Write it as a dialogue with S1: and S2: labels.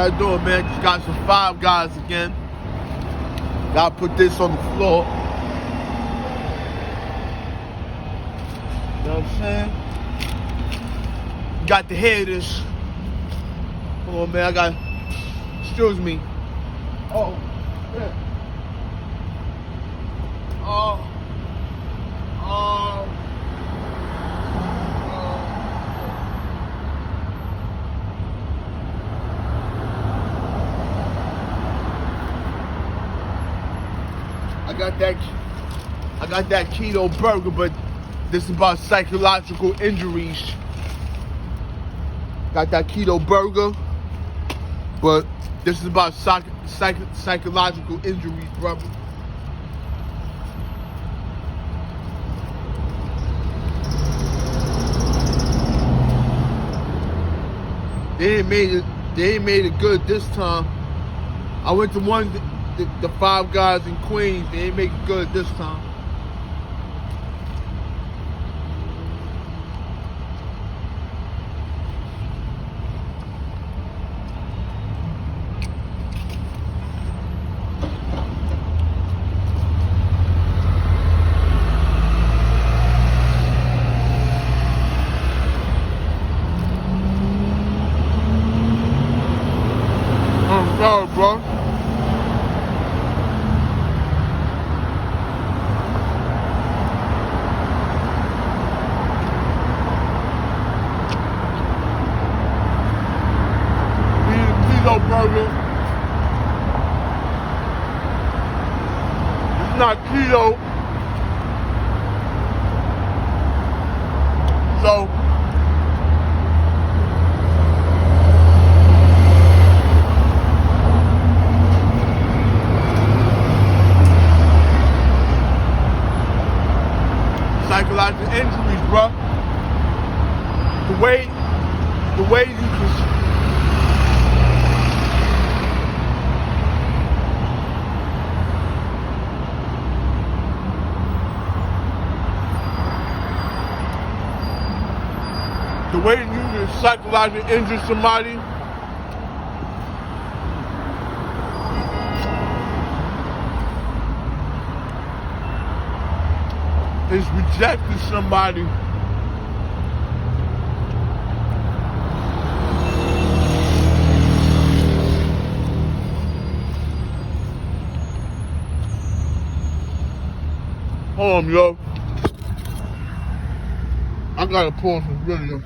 S1: y'all doing, man? Just got some Five Guys again. Gotta put this on the floor. You know what I'm saying? Got to hear this. Hold on, man. I got. Excuse me. Oh, yeah. I got that keto burger, but this is about psychological injuries. Got that keto burger, but this is about psychological injuries, brother. They ain't made it good this time. I went to the Five Guys in Queens. They ain't make it good this time. I'm sorry, bro. Keto burger. It's not keto. So psychological injuries, bro. The way you can. The way you can psychologically injure somebody is rejecting somebody. Hold on, yo. I gotta pull some video.